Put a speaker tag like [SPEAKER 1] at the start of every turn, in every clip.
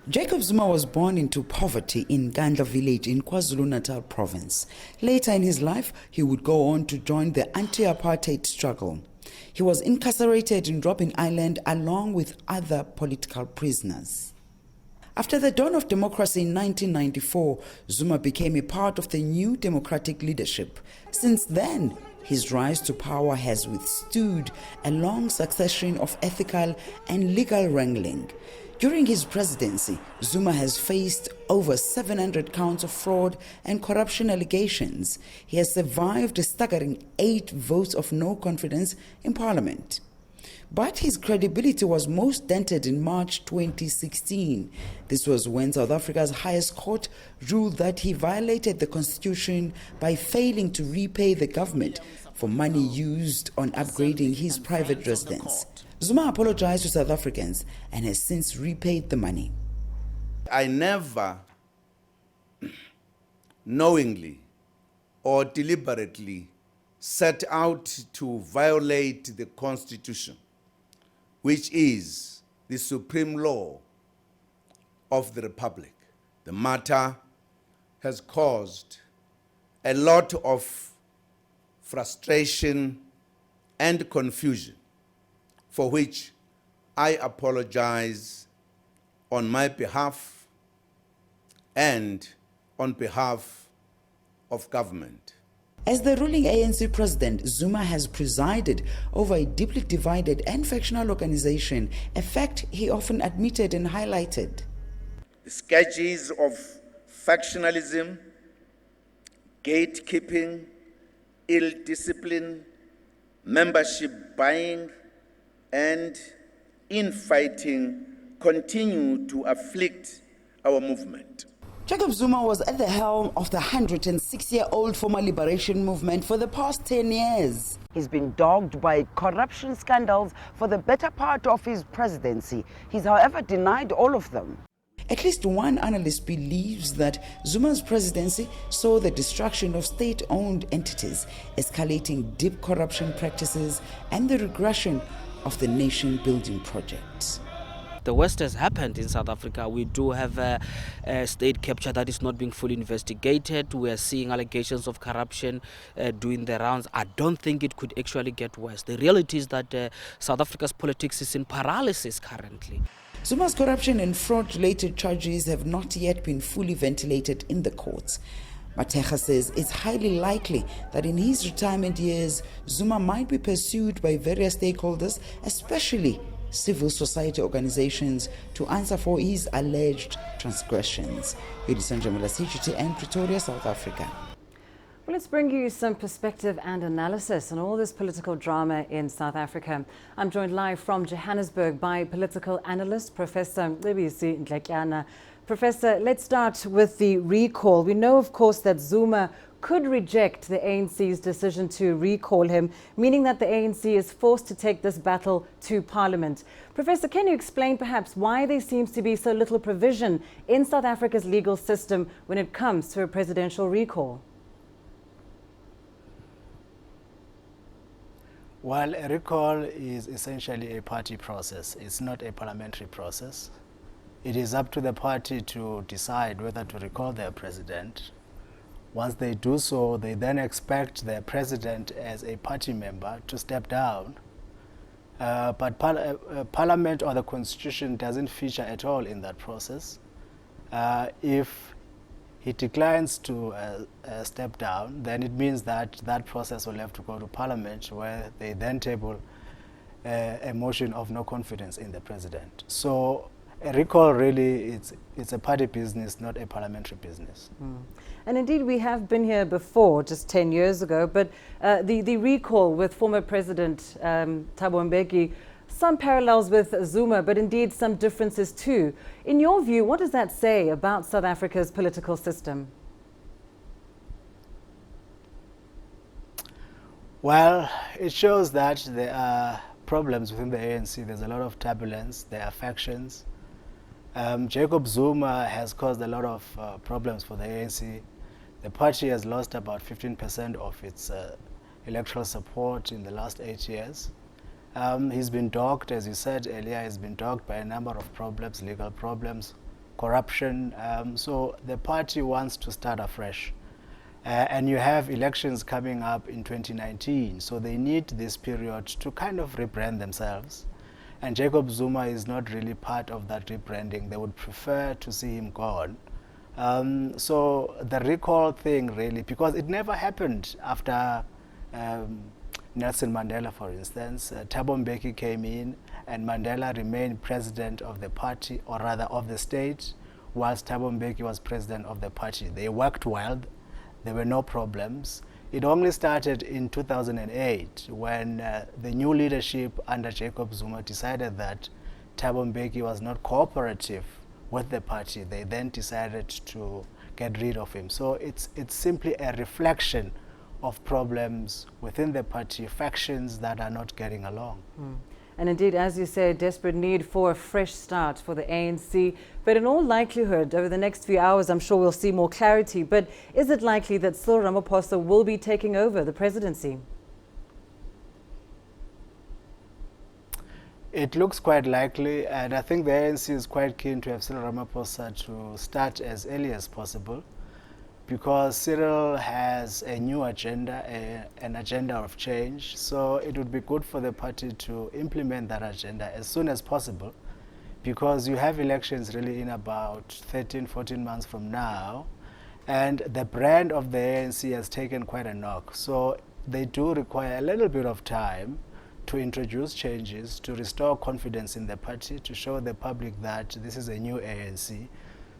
[SPEAKER 1] Jacob Zuma was born into poverty in Gandla village in KwaZulu-Natal province. Later in his life, he would go on to join the anti-apartheid struggle. He was incarcerated in Robben Island along with other political prisoners. After the dawn of democracy in 1994, Zuma became a part of the new democratic leadership. Since then, his rise to power has withstood a long succession of ethical and legal wrangling. During his presidency, Zuma has faced over 700 counts of fraud and corruption allegations. He has survived a staggering 8 votes of no confidence in parliament. But his credibility was most dented in March 2016. This was when South Africa's highest court ruled that he violated the constitution by failing to repay the government for money used on upgrading his private residence. Zuma apologized to South Africans and has since repaid the money.
[SPEAKER 2] I never knowingly or deliberately set out to violate the Constitution, which is the supreme law of the Republic. The matter has caused a lot of frustration and confusion, for which I apologize on my behalf and on behalf of government.
[SPEAKER 1] As the ruling ANC president, Zuma has presided over a deeply divided and factional organization, a fact he often admitted and highlighted.
[SPEAKER 2] The scourges of factionalism, gatekeeping, ill discipline, membership buying, and infighting continue to afflict our movement.
[SPEAKER 1] Jacob Zuma was at the helm of the 106-year-old former liberation movement for the past 10 years. He's been dogged by corruption scandals for the better part of his presidency. He's, however, denied all of them. At least one analyst believes that Zuma's presidency saw the destruction of state-owned entities, escalating deep corruption practices, and the regression of the nation-building project.
[SPEAKER 3] The worst has happened in South Africa. We do have a state capture that is not being fully investigated. We are seeing allegations of corruption doing the rounds. I don't think it could actually get worse. The reality is that South Africa's politics is in paralysis currently.
[SPEAKER 1] Zuma's corruption and fraud-related charges have not yet been fully ventilated in the courts. Mateja says it's highly likely that in his retirement years, Zuma might be pursued by various stakeholders, especially civil society organizations, to answer for his alleged transgressions. Yolisa, Njamela, CGTN, Pretoria, South Africa.
[SPEAKER 4] Well, let's bring you some perspective and analysis on all this political drama in South Africa. I'm joined live from Johannesburg by political analyst Professor Yolisa Ndlekyana. Professor, let's start with the recall. We know, of course, that Zuma could reject the ANC's decision to recall him, meaning that the ANC is forced to take this battle to Parliament. Professor, can you explain perhaps why there seems to be so little provision in South Africa's legal system when it comes to a presidential recall?
[SPEAKER 5] Well, a recall is essentially a party process. It's not a parliamentary process. It is up to the party to decide whether to recall their president. Once they do so, they then expect their president as a party member to step down. But Parliament or the Constitution doesn't feature at all in that process. If he declines to step down, then it means that that process will have to go to Parliament, where they then table a motion of no confidence in the president. So a recall really, it's a party business, not a parliamentary business.
[SPEAKER 4] And indeed, we have been here before, just 10 years ago, but the recall with former President Thabo Mbeki, some parallels with Zuma, but indeed some differences too. In your view, what does that say about South Africa's political system?
[SPEAKER 5] Well, it shows that there are problems within the ANC. There's a lot of turbulence, there are factions. Jacob Zuma has caused a lot of problems for the ANC. The party has lost about 15% of its electoral support in the last 8 years. He's been dogged, as you said earlier, he's been dogged by a number of problems, legal problems, corruption. So the party wants to start afresh. And you have elections coming up in 2019, so they need this period to kind of rebrand themselves. And Jacob Zuma is not really part of that rebranding. They would prefer to see him gone. So the recall thing really, because it never happened after Nelson Mandela, for instance. Thabo Mbeki came in and Mandela remained president of the party, or rather of the state, whilst Thabo Mbeki was president of the party. They worked well. There were no problems. It only started in 2008 when the new leadership under Jacob Zuma decided that Thabo Mbeki was not cooperative with the party. They then decided to get rid of him. So it's simply a reflection of problems within the party, factions that are not getting along.
[SPEAKER 4] And indeed, as you say, desperate need for a fresh start for the ANC. But in all likelihood, over the next few hours, I'm sure we'll see more clarity. But is it likely that Cyril Ramaphosa will be taking over the presidency?
[SPEAKER 5] It looks quite likely, and I think the ANC is quite keen to have Cyril Ramaphosa to start as early as possible, because Cyril has a new agenda, an agenda of change. So it would be good for the party to implement that agenda as soon as possible, because you have elections really in about 13, 14 months from now, and the brand of the ANC has taken quite a knock. So they do require a little bit of time to introduce changes, to restore confidence in the party, to show the public that this is a new ANC.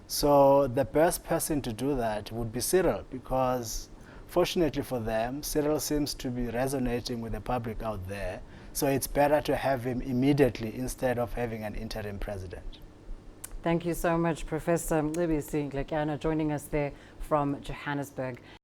[SPEAKER 5] So the best person to do that would be Cyril, because fortunately for them, Cyril seems to be resonating with the public out there. So it's better to have him immediately instead of having an interim president.
[SPEAKER 4] Thank you so much, Professor Njamela, joining us there from Johannesburg.